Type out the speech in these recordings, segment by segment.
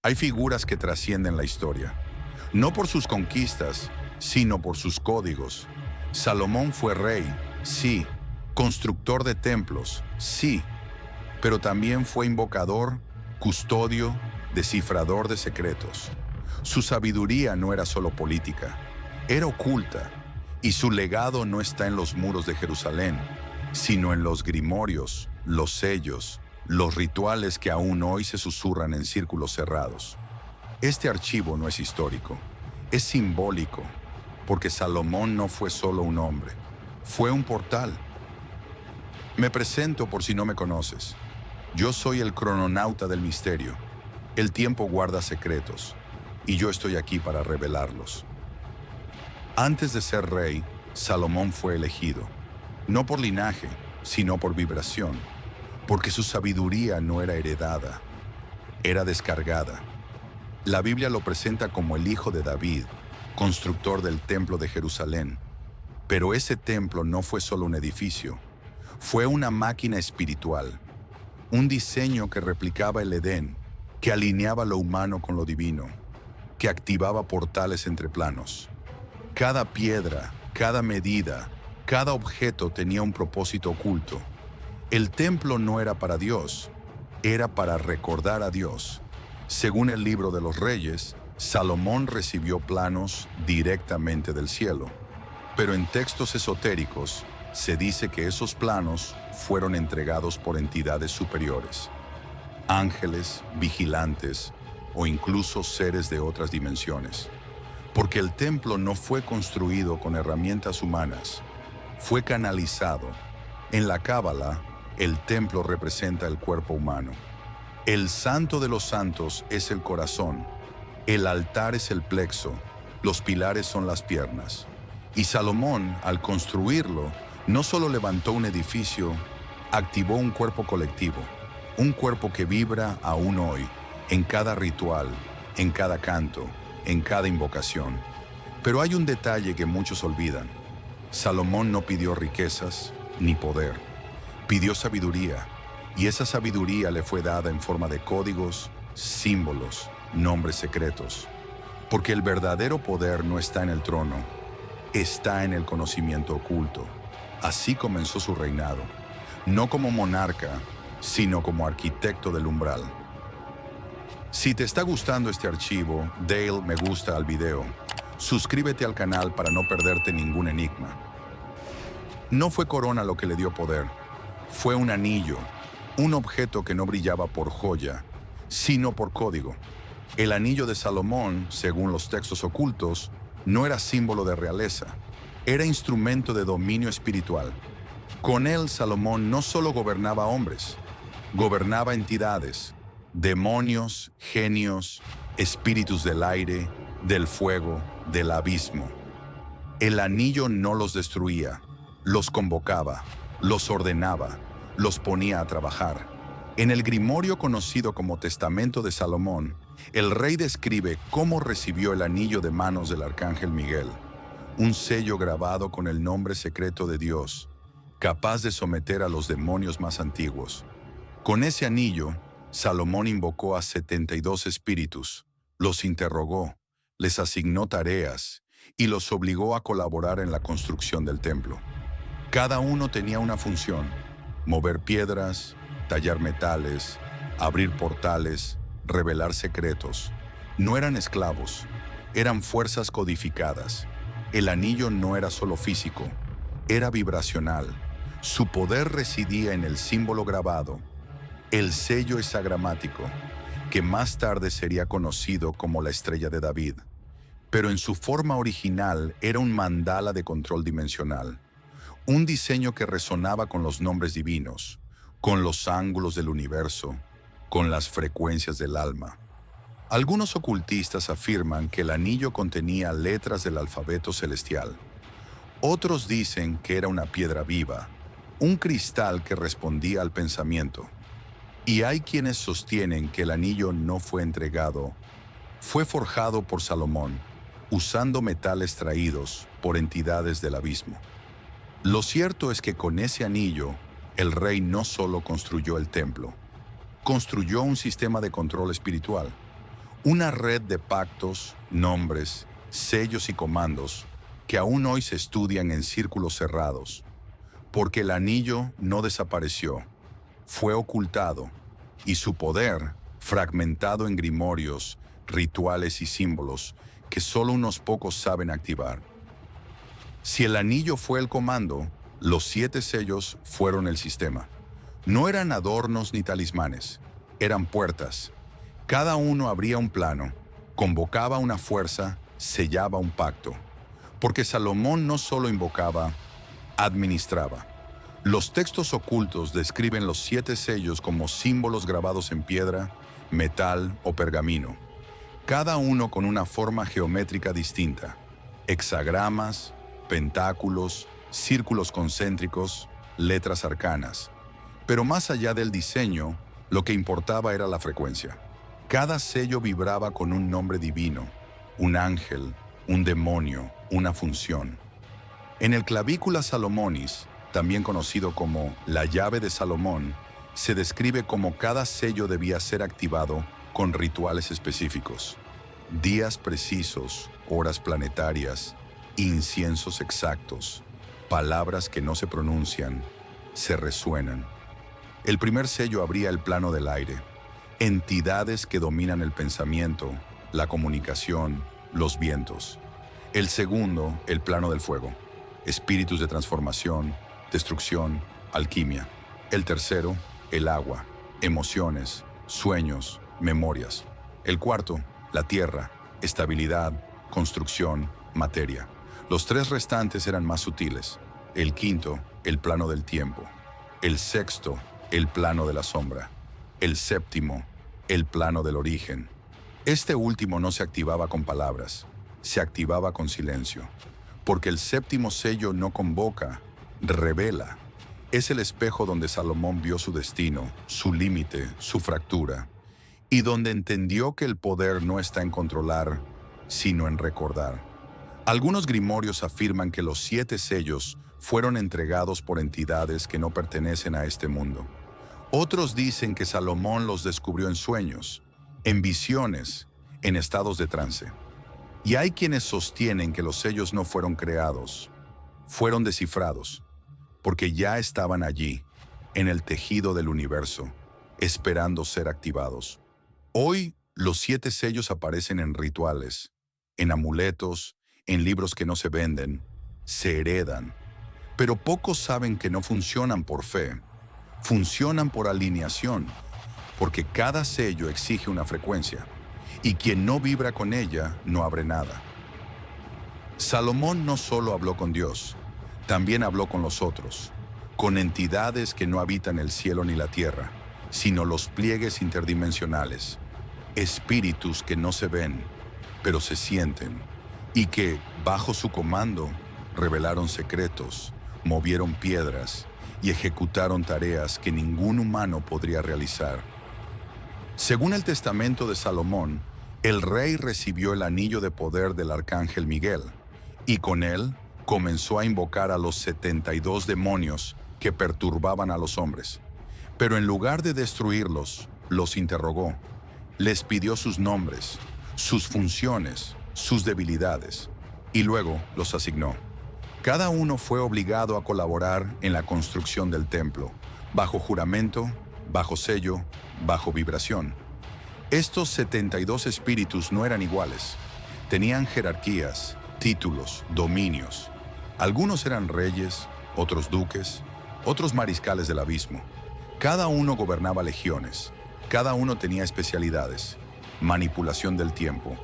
Hay figuras que trascienden la historia, no por sus conquistas, sino por sus códigos. Salomón fue rey, sí, constructor de templos, sí, pero también fue invocador, custodio, descifrador de secretos. Su sabiduría no era solo política, era oculta, y su legado no está en los muros de Jerusalén, sino en los grimorios, los sellos, los rituales que aún hoy se susurran en círculos cerrados. Este archivo no es histórico, es simbólico, porque Salomón no fue solo un hombre, fue un portal. Me presento por si no me conoces. Yo soy el crononauta del misterio. El tiempo guarda secretos, y yo estoy aquí para revelarlos. Antes de ser rey, Salomón fue elegido, no por linaje, sino por vibración, porque su sabiduría no era heredada, era descargada. La Biblia lo presenta como el hijo de David, constructor del templo de Jerusalén. Pero ese templo no fue solo un edificio, fue una máquina espiritual, un diseño que replicaba el Edén, que alineaba lo humano con lo divino, que activaba portales entre planos. Cada piedra, cada medida, cada objeto tenía un propósito oculto. El templo no era para Dios, era para recordar a Dios. Según el libro de los Reyes, Salomón recibió planos directamente del cielo. Pero en textos esotéricos se dice que esos planos fueron entregados por entidades superiores, ángeles, vigilantes o incluso seres de otras dimensiones. Porque el templo no fue construido con herramientas humanas, fue canalizado. En la Cábala, el templo representa el cuerpo humano. El santo de los santos es el corazón, el altar es el plexo, los pilares son las piernas. Y Salomón, al construirlo, no solo levantó un edificio, activó un cuerpo colectivo, un cuerpo que vibra aún hoy, en cada ritual, en cada canto, en cada invocación. Pero hay un detalle que muchos olvidan. Salomón no pidió riquezas ni poder, pidió sabiduría, y esa sabiduría le fue dada en forma de códigos, símbolos, nombres secretos. Porque el verdadero poder no está en el trono, está en el conocimiento oculto. Así comenzó su reinado, no como monarca, sino como arquitecto del umbral. Si te está gustando este archivo, dale me gusta al video. Suscríbete al canal para no perderte ningún enigma. No fue corona lo que le dio poder, fue un anillo, un objeto que no brillaba por joya, sino por código. El anillo de Salomón, según los textos ocultos, no era símbolo de realeza, era instrumento de dominio espiritual. Con él, Salomón no solo gobernaba hombres, gobernaba entidades, demonios, genios, espíritus del aire, del fuego, del abismo. El anillo no los destruía, los convocaba, los ordenaba, los ponía a trabajar. En el grimorio conocido como Testamento de Salomón, el rey describe cómo recibió el anillo de manos del arcángel Miguel, un sello grabado con el nombre secreto de Dios, capaz de someter a los demonios más antiguos. Con ese anillo, Salomón invocó a 72 espíritus, los interrogó, les asignó tareas y los obligó a colaborar en la construcción del templo. Cada uno tenía una función: mover piedras, tallar metales, abrir portales, revelar secretos. No eran esclavos, eran fuerzas codificadas. El anillo no era solo físico, era vibracional. Su poder residía en el símbolo grabado, el sello hexagramático, que más tarde sería conocido como la estrella de David. Pero en su forma original era un mandala de control dimensional, un diseño que resonaba con los nombres divinos, con los ángulos del universo, con las frecuencias del alma. Algunos ocultistas afirman que el anillo contenía letras del alfabeto celestial. Otros dicen que era una piedra viva, un cristal que respondía al pensamiento. Y hay quienes sostienen que el anillo no fue entregado, fue forjado por Salomón, usando metales traídos por entidades del abismo. Lo cierto es que con ese anillo, el rey no solo construyó el templo, construyó un sistema de control espiritual, Una red de pactos, nombres, sellos y comandos que aún hoy se estudian en círculos cerrados, porque el anillo no desapareció, fue ocultado y su poder fragmentado en grimorios, rituales y símbolos que solo unos pocos saben activar. Si el anillo fue el comando, los 7 sellos fueron el sistema. No eran adornos ni talismanes, eran puertas. Cada uno abría un plano, convocaba una fuerza, sellaba un pacto. Porque Salomón no solo invocaba, administraba. Los textos ocultos describen los 7 sellos como símbolos grabados en piedra, metal o pergamino, cada uno con una forma geométrica distinta: hexagramas, pentáculos, círculos concéntricos, letras arcanas. Pero más allá del diseño, lo que importaba era la frecuencia. Cada sello vibraba con un nombre divino, un ángel, un demonio, una función. En el Clavícula Salomonis, también conocido como la llave de Salomón, se describe cómo cada sello debía ser activado con rituales específicos: días precisos, horas planetarias, inciensos exactos, palabras que no se pronuncian, se resuenan. El primer sello abría el plano del aire, entidades que dominan el pensamiento, la comunicación, los vientos. El segundo, el plano del fuego, espíritus de transformación, destrucción, alquimia. El tercero, el agua, emociones, sueños, memorias. El cuarto, la tierra, estabilidad, construcción, materia. Los 3 restantes eran más sutiles. El quinto, el plano del tiempo. El sexto, el plano de la sombra. El séptimo, el plano del origen. Este último no se activaba con palabras, se activaba con silencio. Porque el séptimo sello no convoca, revela. Es el espejo donde Salomón vio su destino, su límite, su fractura, y donde entendió que el poder no está en controlar, sino en recordar. Algunos grimorios afirman que los 7 sellos fueron entregados por entidades que no pertenecen a este mundo. Otros dicen que Salomón los descubrió en sueños, en visiones, en estados de trance. Y hay quienes sostienen que los sellos no fueron creados, fueron descifrados, porque ya estaban allí, en el tejido del universo, esperando ser activados. Hoy, los 7 sellos aparecen en rituales, en amuletos, en libros que no se venden, se heredan. Pero pocos saben que no funcionan por fe, funcionan por alineación, porque cada sello exige una frecuencia, y quien no vibra con ella no abre nada. Salomón no solo habló con Dios, también habló con los otros, con entidades que no habitan el cielo ni la tierra, sino los pliegues interdimensionales, espíritus que no se ven, pero se sienten, y que, bajo su comando, revelaron secretos, movieron piedras y ejecutaron tareas que ningún humano podría realizar. Según el testamento de Salomón, el rey recibió el anillo de poder del arcángel Miguel, y con él comenzó a invocar a los 72 demonios que perturbaban a los hombres. Pero en lugar de destruirlos, los interrogó. Les pidió sus nombres, sus funciones, sus debilidades, y luego los asignó. Cada uno fue obligado a colaborar en la construcción del templo, bajo juramento, bajo sello, bajo vibración. Estos 72 espíritus no eran iguales. Tenían jerarquías, títulos, dominios. Algunos eran reyes, otros duques, otros mariscales del abismo. Cada uno gobernaba legiones. Cada uno tenía especialidades: manipulación del tiempo,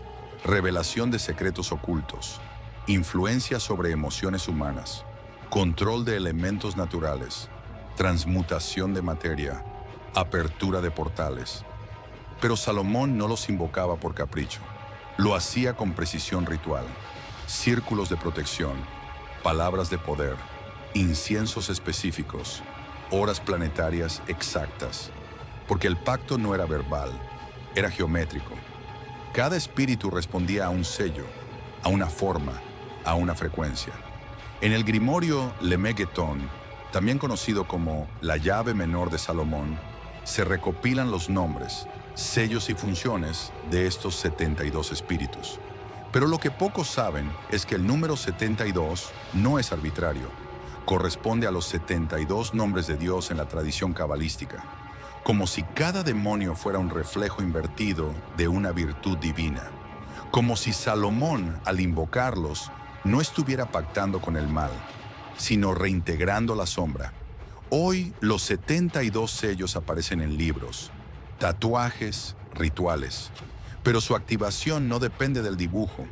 revelación de secretos ocultos, influencia sobre emociones humanas, control de elementos naturales, transmutación de materia, apertura de portales. Pero Salomón no los invocaba por capricho. Lo hacía con precisión ritual, círculos de protección, palabras de poder, inciensos específicos, horas planetarias exactas, porque el pacto no era verbal, era geométrico. Cada espíritu respondía a un sello, a una forma, a una frecuencia. En el grimorio Le Meguetón, también conocido como la llave menor de Salomón, se recopilan los nombres, sellos y funciones de estos 72 espíritus. Pero lo que pocos saben es que el número 72 no es arbitrario. Corresponde a los 72 nombres de Dios en la tradición cabalística, como si cada demonio fuera un reflejo invertido de una virtud divina, como si Salomón, al invocarlos, no estuviera pactando con el mal, sino reintegrando la sombra. Hoy los 72 sellos aparecen en libros, tatuajes, rituales, pero su activación no depende del dibujo,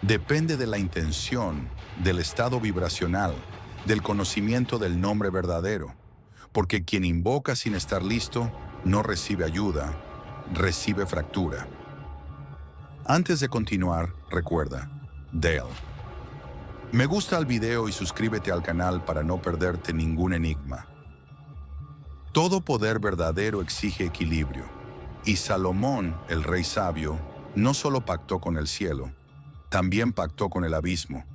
depende de la intención, del estado vibracional, del conocimiento del nombre verdadero, porque quien invoca sin estar listo no recibe ayuda, recibe fractura. Antes de continuar, recuerda, Dale. Me gusta el video y suscríbete al canal para no perderte ningún enigma. Todo poder verdadero exige equilibrio, y Salomón, el rey sabio, no solo pactó con el cielo, también pactó con el abismo,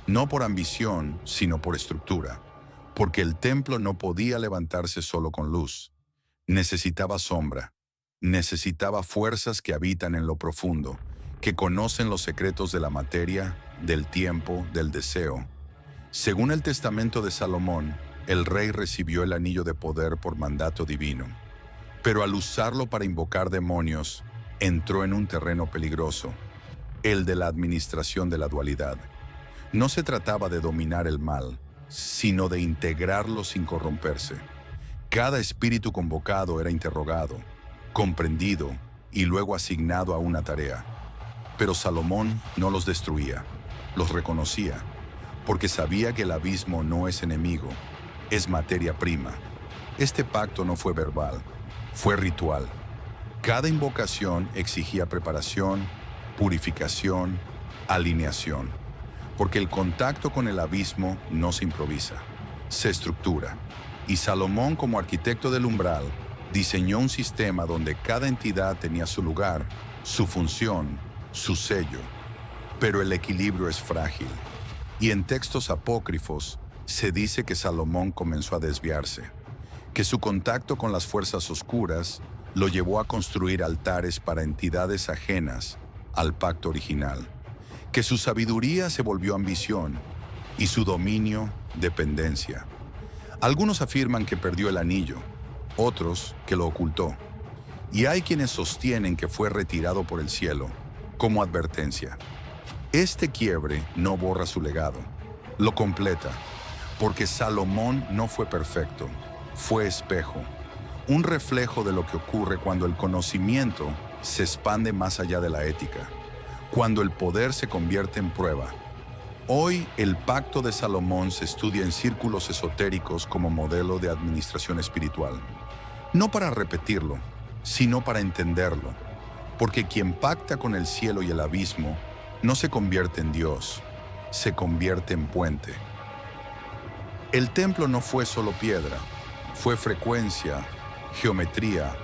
no por ambición, sino por estructura, porque el templo no podía levantarse solo con luz. Necesitaba sombra, necesitaba fuerzas que habitan en lo profundo, que conocen los secretos de la materia, del tiempo, del deseo. Según el testamento de Salomón, el rey recibió el anillo de poder por mandato divino, pero al usarlo para invocar demonios, entró en un terreno peligroso, el de la administración de la dualidad. No se trataba de dominar el mal, sino de integrarlo sin corromperse. Cada espíritu convocado era interrogado, comprendido y luego asignado a una tarea. Pero Salomón no los destruía, los reconocía, porque sabía que el abismo no es enemigo, es materia prima. Este pacto no fue verbal, fue ritual. Cada invocación exigía preparación, purificación, alineación, porque el contacto con el abismo no se improvisa, se estructura. Y Salomón, como arquitecto del umbral, diseñó un sistema donde cada entidad tenía su lugar, su función, su sello. Pero el equilibrio es frágil, y en textos apócrifos se dice que Salomón comenzó a desviarse, que su contacto con las fuerzas oscuras lo llevó a construir altares para entidades ajenas al pacto original, que su sabiduría se volvió ambición y su dominio dependencia. Algunos afirman que perdió el anillo, otros que lo ocultó, y hay quienes sostienen que fue retirado por el cielo como advertencia. Este quiebre no borra su legado, lo completa, porque Salomón no fue perfecto, fue espejo, un reflejo de lo que ocurre cuando el conocimiento se expande más allá de la ética, cuando el poder se convierte en prueba. Hoy el pacto de Salomón se estudia en círculos esotéricos como modelo de administración espiritual, no para repetirlo, sino para entenderlo, porque quien pacta con el cielo y el abismo no se convierte en Dios, se convierte en puente. El templo no fue solo piedra, fue frecuencia, geometría,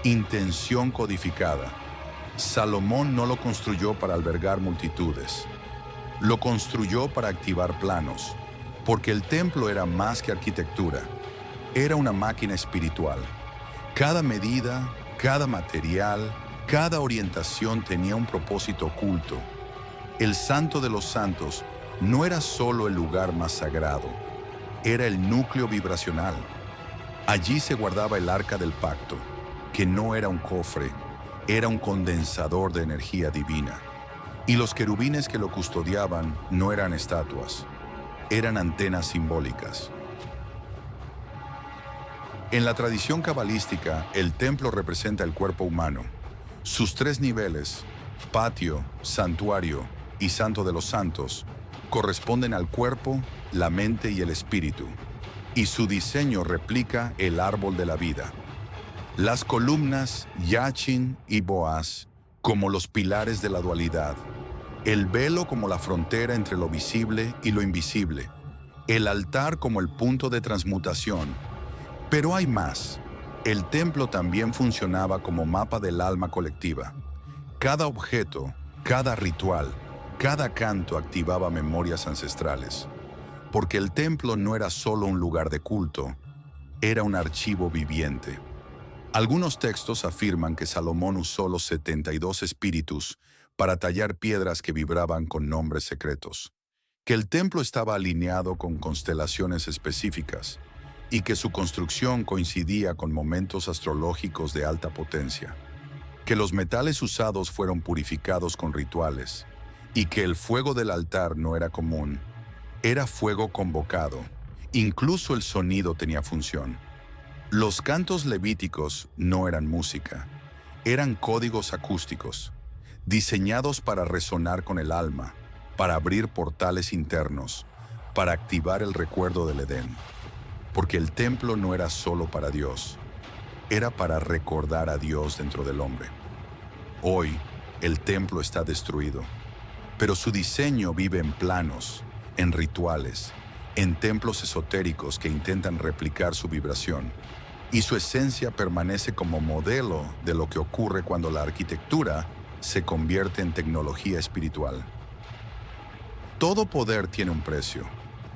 intención codificada. Salomón no lo construyó para albergar multitudes, lo construyó para activar planos, porque el templo era más que arquitectura, era una máquina espiritual. Cada medida, cada material, cada orientación tenía un propósito oculto. El Santo de los Santos no era solo el lugar más sagrado, era el núcleo vibracional. Allí se guardaba el arca del pacto, que no era un cofre, era un condensador de energía divina. Y los querubines que lo custodiaban no eran estatuas, eran antenas simbólicas. En la tradición cabalística, el templo representa el cuerpo humano. Sus tres niveles, patio, santuario y santo de los santos, corresponden al cuerpo, la mente y el espíritu, y su diseño replica el árbol de la vida. Las columnas Yachin y Boaz como los pilares de la dualidad, el velo como la frontera entre lo visible y lo invisible, el altar como el punto de transmutación. Pero hay más. El templo también funcionaba como mapa del alma colectiva. Cada objeto, cada ritual, cada canto activaba memorias ancestrales, porque el templo no era solo un lugar de culto, era un archivo viviente. Algunos textos afirman que Salomón usó los 72 espíritus para tallar piedras que vibraban con nombres secretos, que el templo estaba alineado con constelaciones específicas y que su construcción coincidía con momentos astrológicos de alta potencia, que los metales usados fueron purificados con rituales y que el fuego del altar no era común, era fuego convocado. Incluso el sonido tenía función. Los cantos levíticos no eran música, eran códigos acústicos, diseñados para resonar con el alma, para abrir portales internos, para activar el recuerdo del Edén. Porque el templo no era solo para Dios, era para recordar a Dios dentro del hombre. Hoy, el templo está destruido, pero su diseño vive en planos, en rituales, en templos esotéricos que intentan replicar su vibración, y su esencia permanece como modelo de lo que ocurre cuando la arquitectura se convierte en tecnología espiritual. Todo poder tiene un precio,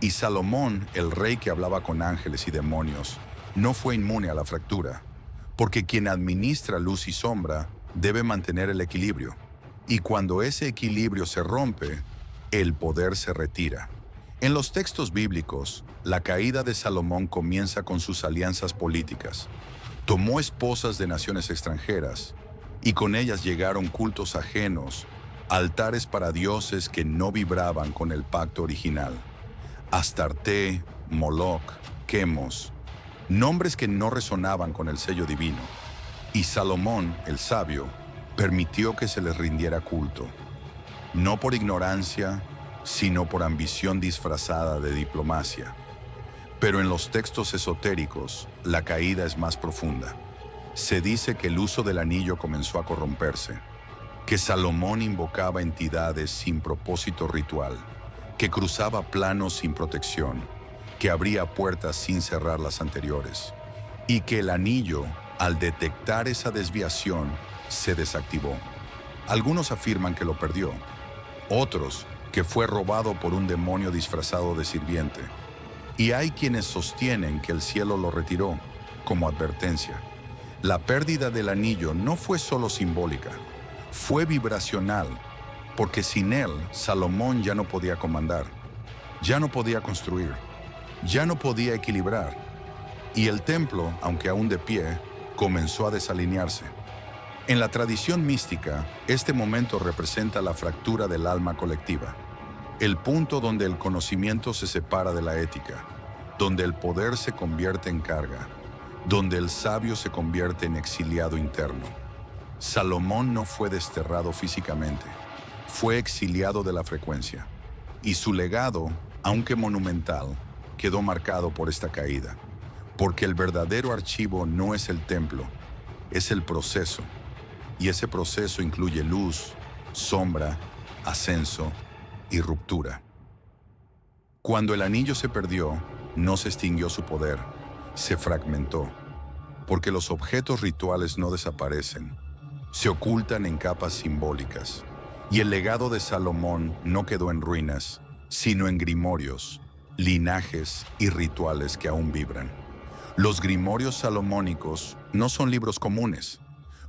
y Salomón, el rey que hablaba con ángeles y demonios, no fue inmune a la fractura, porque quien administra luz y sombra debe mantener el equilibrio, y cuando ese equilibrio se rompe, el poder se retira. En los textos bíblicos, la caída de Salomón comienza con sus alianzas políticas. Tomó esposas de naciones extranjeras, y con ellas llegaron cultos ajenos, altares para dioses que no vibraban con el pacto original. Astarte, Moloch, Quemos, nombres que no resonaban con el sello divino. Y Salomón, el sabio, permitió que se les rindiera culto, no por ignorancia, sino por ambición disfrazada de diplomacia. Pero en los textos esotéricos, la caída es más profunda. Se dice que el uso del anillo comenzó a corromperse, que Salomón invocaba entidades sin propósito ritual, que cruzaba planos sin protección, que abría puertas sin cerrar las anteriores, y que el anillo, al detectar esa desviación, se desactivó. Algunos afirman que lo perdió, otros que fue robado por un demonio disfrazado de sirviente, y hay quienes sostienen que el cielo lo retiró, como advertencia. La pérdida del anillo no fue solo simbólica, fue vibracional, porque sin él, Salomón ya no podía comandar, ya no podía construir, ya no podía equilibrar, y el templo, aunque aún de pie, comenzó a desalinearse. En la tradición mística, este momento representa la fractura del alma colectiva, el punto donde el conocimiento se separa de la ética, donde el poder se convierte en carga, donde el sabio se convierte en exiliado interno. Salomón no fue desterrado físicamente, fue exiliado de la frecuencia, y su legado, aunque monumental, quedó marcado por esta caída, porque el verdadero archivo no es el templo, es el proceso, y ese proceso incluye luz, sombra, ascenso y ruptura. Cuando el anillo se perdió, no se extinguió su poder, se fragmentó, porque los objetos rituales no desaparecen, se ocultan en capas simbólicas, y el legado de Salomón no quedó en ruinas, sino en grimorios, linajes y rituales que aún vibran. Los grimorios salomónicos no son libros comunes,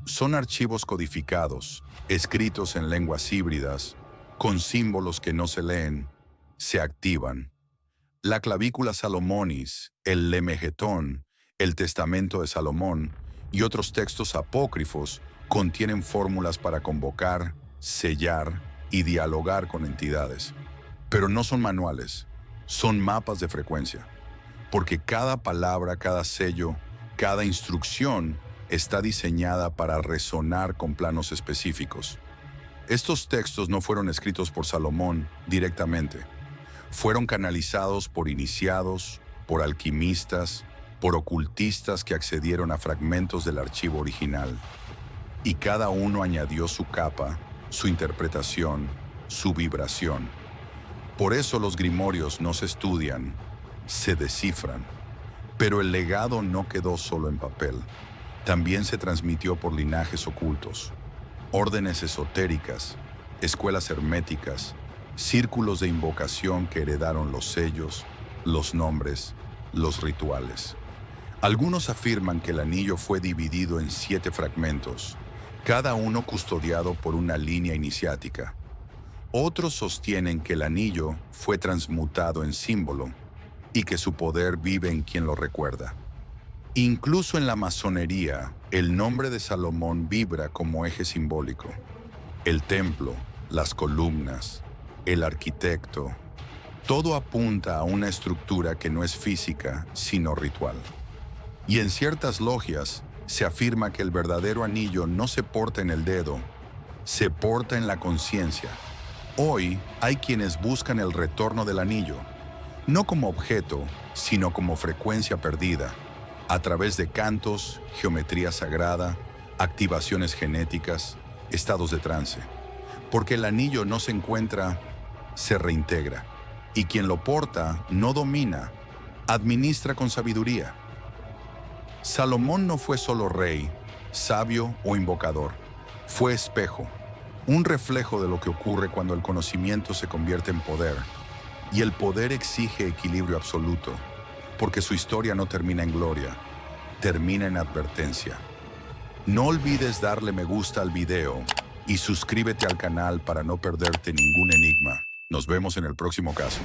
son archivos codificados, escritos en lenguas híbridas, con símbolos que no se leen, se activan. La clavícula Salomonis, el Lemegetón, el Testamento de Salomón y otros textos apócrifos contienen fórmulas para convocar, sellar y dialogar con entidades. Pero no son manuales, son mapas de frecuencia, porque cada palabra, cada sello, cada instrucción está diseñada para resonar con planos específicos. Estos textos no fueron escritos por Salomón directamente. Fueron canalizados por iniciados, por alquimistas, por ocultistas que accedieron a fragmentos del archivo original. Y cada uno añadió su capa, su interpretación, su vibración. Por eso los grimorios no se estudian, se descifran. Pero el legado no quedó solo en papel. También se transmitió por linajes ocultos, órdenes esotéricas, escuelas herméticas, círculos de invocación que heredaron los sellos, los nombres, los rituales. Algunos afirman que el anillo fue dividido en 7 fragmentos, cada uno custodiado por una línea iniciática. Otros sostienen que el anillo fue transmutado en símbolo y que su poder vive en quien lo recuerda. Incluso en la masonería, el nombre de Salomón vibra como eje simbólico. El templo, las columnas, el arquitecto, todo apunta a una estructura que no es física, sino ritual. Y en ciertas logias se afirma que el verdadero anillo no se porta en el dedo, se porta en la conciencia. Hoy hay quienes buscan el retorno del anillo, no como objeto, sino como frecuencia perdida, a través de cantos, geometría sagrada, activaciones genéticas, estados de trance. Porque el anillo no se encuentra, se reintegra. Y quien lo porta no domina, administra con sabiduría. Salomón no fue solo rey, sabio o invocador. Fue espejo, un reflejo de lo que ocurre cuando el conocimiento se convierte en poder. Y el poder exige equilibrio absoluto, porque su historia no termina en gloria, termina en advertencia. No olvides darle me gusta al video y suscríbete al canal para no perderte ningún enigma. Nos vemos en el próximo caso.